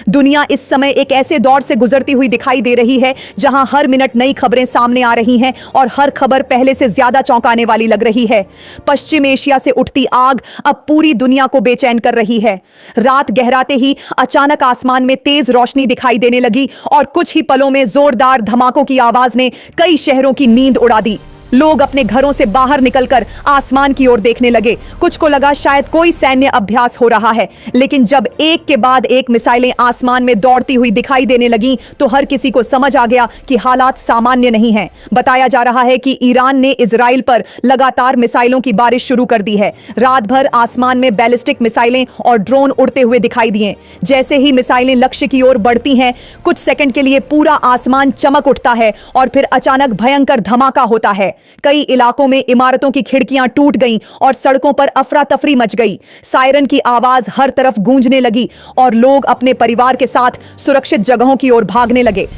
दुनिया इस समय एक ऐसे दौर से गुजरती हुई दिखाई दे रही है जहां हर मिनट नई खबरें सामने आ रही हैं और हर खबर पहले से ज्यादा चौंकाने वाली लग रही है। पश्चिम एशिया से उठती आग अब पूरी दुनिया को बेचैन कर रही है। रात गहराते ही अचानक आसमान में तेज रोशनी दिखाई देने लगी और कुछ ही पलों में जोरदार धमाकों की आवाज ने कई शहरों की नींद उड़ा दी। लोग अपने घरों से बाहर निकलकर आसमान की ओर देखने लगे। कुछ को लगा शायद कोई सैन्य अभ्यास हो रहा है, लेकिन जब एक के बाद एक मिसाइलें आसमान में दौड़ती हुई दिखाई देने लगीं, तो हर किसी को समझ आ गया कि हालात सामान्य नहीं हैं। बताया जा रहा है कि ईरान ने इजराइल पर लगातार मिसाइलों की बारिश शुरू कर दी है। रात भर आसमान में बैलिस्टिक मिसाइलें और ड्रोन उड़ते हुए दिखाई दिए। जैसे ही मिसाइलें लक्ष्य की ओर बढ़ती हैं, कुछ सेकंड के लिए पूरा आसमान चमक उठता है और फिर अचानक भयंकर धमाका होता है। कई इलाकों में इमारतों की खिड़कियां टूट गईं और सड़कों पर अफरा तफरी मच गई। सायरन की आवाज हर तरफ गूंजने लगी और लोग अपने परिवार के साथ सुरक्षित जगहों की ओर भागने लगे।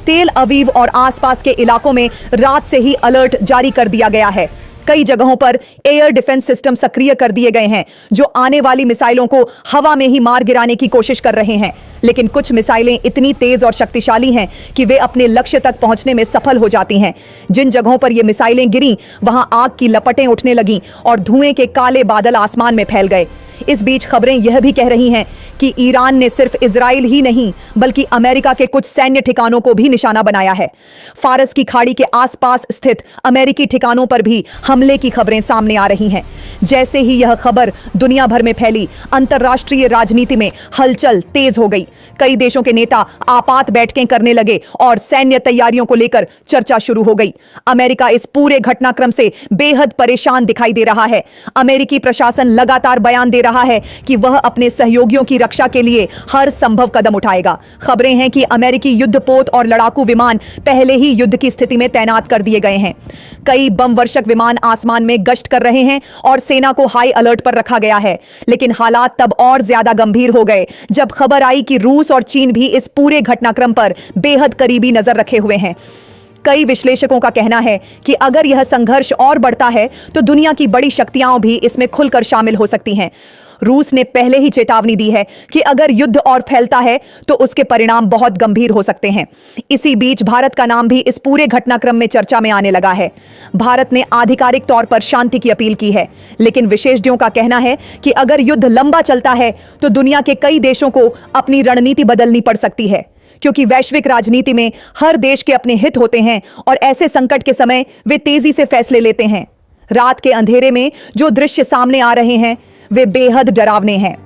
तेल अवीव और आसपास के इलाकों में रात से ही अलर्ट जारी कर दिया गया है। कई जगहों पर एयर डिफेंस सिस्टम सक्रिय कर दिए गए हैं, जो आने वाली मिसाइलों को हवा में ही मार गिराने की कोशिश कर रहे हैं। लेकिन कुछ मिसाइलें इतनी तेज और शक्तिशाली हैं कि वे अपने लक्ष्य तक पहुंचने में सफल हो जाती हैं। जिन जगहों पर ये मिसाइलें गिरीं, वहां आग की लपटें उठने लगीं और धुएं के काले बादल आसमान में फैल गए। इस बीच खबरें यह भी कह रही हैं कि ईरान ने सिर्फ इजराइल ही नहीं, बल्कि अमेरिका के कुछ सैन्य ठिकानों को भी निशाना बनाया है। फारस की खाड़ी के आसपास स्थित अमेरिकी ठिकानों पर भी हमले की खबरें सामने आ रही हैं। जैसे ही यह खबर दुनिया भर में फैली, अंतर्राष्ट्रीय राजनीति में हलचल तेज हो गई। कई देशों के नेता आपात बैठकें करने लगे और सैन्य तैयारियों को लेकर चर्चा शुरू हो गई। अमेरिका इस पूरे घटनाक्रम से बेहद परेशान दिखाई दे रहा है। अमेरिकी प्रशासन लगातार बयान दे रहा है कि वह अपने सहयोगियों की रक्षा के लिए हर संभव कदम उठाएगा। खबरें हैं कि अमेरिकी युद्धपोत और लड़ाकू विमान पहले ही युद्ध की स्थिति में तैनात कर दिए गए हैं। कई बम वर्षक विमान आसमान में गश्त कर रहे हैं और सेना को हाई अलर्ट पर रखा गया है। लेकिन हालात तब और ज्यादा गंभीर हो गए जब खबर आई कि रूस और चीन भी इस पूरे घटनाक्रम पर बेहद करीबी नजर रखे हुए हैं। कई विश्लेषकों का कहना है कि अगर यह संघर्ष और बढ़ता है तो दुनिया की बड़ी शक्तियां भी इसमें खुलकर शामिल हो सकती हैं। रूस ने पहले ही चेतावनी दी है कि अगर युद्ध और फैलता है तो उसके परिणाम बहुत गंभीर हो सकते हैं। इसी बीच भारत का नाम भी इस पूरे घटनाक्रम में चर्चा में आने लगा है। भारत ने आधिकारिक तौर पर शांति की अपील की है, लेकिन विशेषज्ञों का कहना है कि अगर युद्ध लंबा चलता है तो दुनिया के कई देशों को अपनी रणनीति बदलनी पड़ सकती है, क्योंकि वैश्विक राजनीति में हर देश के अपने हित होते हैं और ऐसे संकट के समय वे तेजी से फैसले लेते हैं। रात के अंधेरे में जो दृश्य सामने आ रहे हैं वे बेहद डरावने हैं।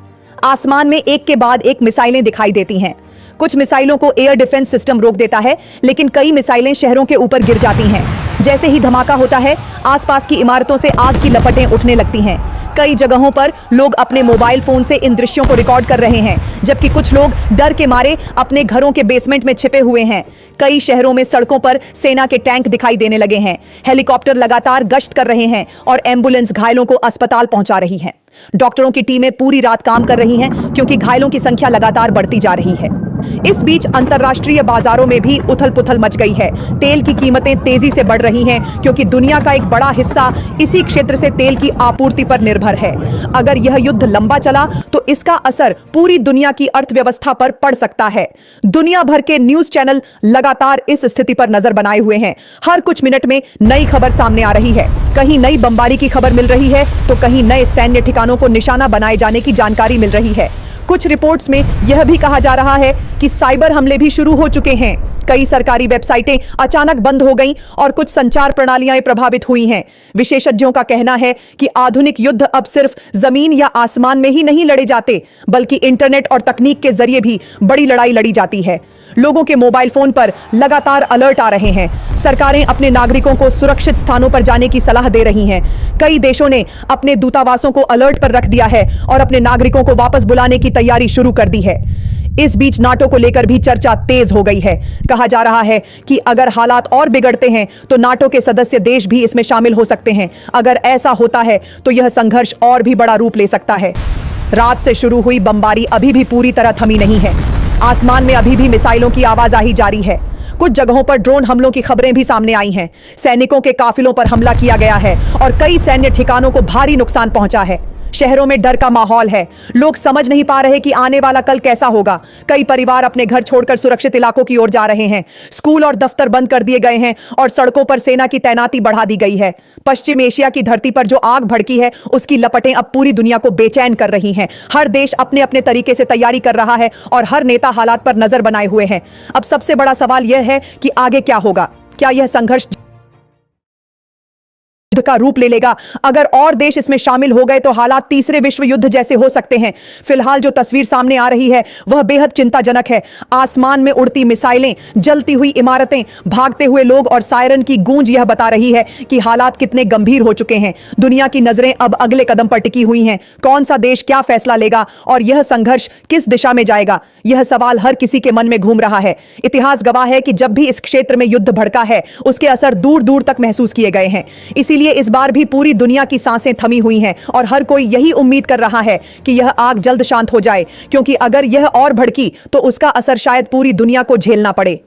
आसमान में एक के बाद एक मिसाइलें दिखाई देती हैं। कुछ मिसाइलों को एयर डिफेंस सिस्टम रोक देता है, लेकिन कई मिसाइलें शहरों के ऊपर गिर जाती हैं। जैसे ही धमाका होता है, आसपास की इमारतों से आग की लपटें उठने लगती हैं। कई जगहों पर लोग अपने मोबाइल फोन से इन दृश्यों को रिकॉर्ड कर रहे हैं, जबकि कुछ लोग डर के मारे अपने घरों के बेसमेंट में छिपे हुए हैं। कई शहरों में सड़कों पर सेना के टैंक दिखाई देने लगे हैं। हेलीकॉप्टर लगातार गश्त कर रहे हैं और एम्बुलेंस घायलों को अस्पताल पहुंचा रही है। डॉक्टरों की टीमें पूरी रात काम कर रही हैं, क्योंकि घायलों की संख्या लगातार बढ़ती जा रही है। इस बीच अंतर्राष्ट्रीय बाजारों में भी उथल पुथल मच गई है। तेल की कीमतें तेजी से बढ़ रही हैं, क्योंकि दुनिया का एक बड़ा हिस्सा इसी क्षेत्र से तेल की आपूर्ति पर निर्भर है। अगर यह युद्ध लंबा चला तो इसका असर पूरी दुनिया की अर्थव्यवस्था पर पड़ सकता है। दुनिया भर के न्यूज चैनल लगातार इस स्थिति पर नजर बनाए हुए हैं। हर कुछ मिनट में नई खबर सामने आ रही है। कहीं नई बमबारी की खबर मिल रही है तो कहीं नए सैन्य ठिकानों को निशाना बनाए जाने की जानकारी मिल रही है। कुछ रिपोर्ट्स में यह भी कहा जा रहा है कि साइबर हमले भी शुरू हो चुके हैं। कई सरकारी वेबसाइटें अचानक बंद हो गईं और कुछ संचार प्रणालियां प्रभावित हुई हैं। विशेषज्ञों का कहना है कि आधुनिक युद्ध अब सिर्फ जमीन या आसमान में ही नहीं लड़े जाते, बल्कि इंटरनेट और तकनीक के जरिए भी बड़ी लड़ाई लड़ी जाती है। लोगों के मोबाइल फोन पर लगातार अलर्ट आ रहे हैं। सरकारें अपने नागरिकों को सुरक्षित स्थानों पर जाने की सलाह दे रही हैं। कई देशों ने अपने दूतावासों को अलर्ट पर रख दिया है और अपने नागरिकों को वापस बुलाने की तैयारी शुरू कर दी है। इस बीच नाटो को लेकर भी चर्चा तेज हो गई है। कहा जा रहा है कि अगर हालात और बिगड़ते हैं तो नाटो के सदस्य देश भी इसमें शामिल हो सकते हैं। अगर ऐसा होता है तो यह संघर्ष और भी बड़ा रूप ले सकता है। रात से शुरू हुई बमबारी अभी भी पूरी तरह थमी नहीं है। आसमान में अभी भी मिसाइलों की आवाजाही जारी है। कुछ जगहों पर ड्रोन हमलों की खबरें भी सामने आई हैं। सैनिकों के काफिलों पर हमला किया गया है और कई सैन्य ठिकानों को भारी नुकसान पहुंचा है। शहरों में डर का माहौल है। लोग समझ नहीं पा रहे कि आने वाला कल कैसा होगा। कई परिवार अपने घर छोड़कर सुरक्षित इलाकों की ओर जा रहे हैं। स्कूल और दफ्तर बंद कर दिए गए हैं और सड़कों पर सेना की तैनाती बढ़ा दी गई है। पश्चिम एशिया की धरती पर जो आग भड़की है, उसकी लपटें अब पूरी दुनिया को बेचैन कर रही हैं। हर देश अपने अपने तरीके से तैयारी कर रहा है और हर नेता हालात पर नजर बनाए हुए हैं। अब सबसे बड़ा सवाल यह है कि आगे क्या होगा। क्या यह संघर्ष का रूप ले लेगा? अगर और देश इसमें शामिल हो गए तो हालात तीसरे विश्व युद्ध जैसे हो सकते हैं। फिलहाल जो तस्वीर सामने आ रही है वह बेहद चिंताजनक है। आसमान में उड़ती मिसाइलें, जलती हुई इमारतें, भागते हुए लोग और सायरन की गूंज यह बता रही है कि हालात कितने गंभीर हो चुके हैं। दुनिया की नजरें अब अगले कदम पर टिकी हुई हैं। कौन सा देश क्या फैसला लेगा और यह संघर्ष किस दिशा में जाएगा? यह सवाल हर किसी के मन में घूम रहा है। इतिहास गवाह है कि जब भी इस क्षेत्र में युद्ध भड़का है, उसके असर दूर दूर तक महसूस किए गए हैं। इसीलिए इस बार भी पूरी दुनिया की सांसें थमी हुई हैं और हर कोई यही उम्मीद कर रहा है कि यह आग जल्द शांत हो जाए, क्योंकि अगर यह और भड़की तो उसका असर शायद पूरी दुनिया को झेलना पड़े।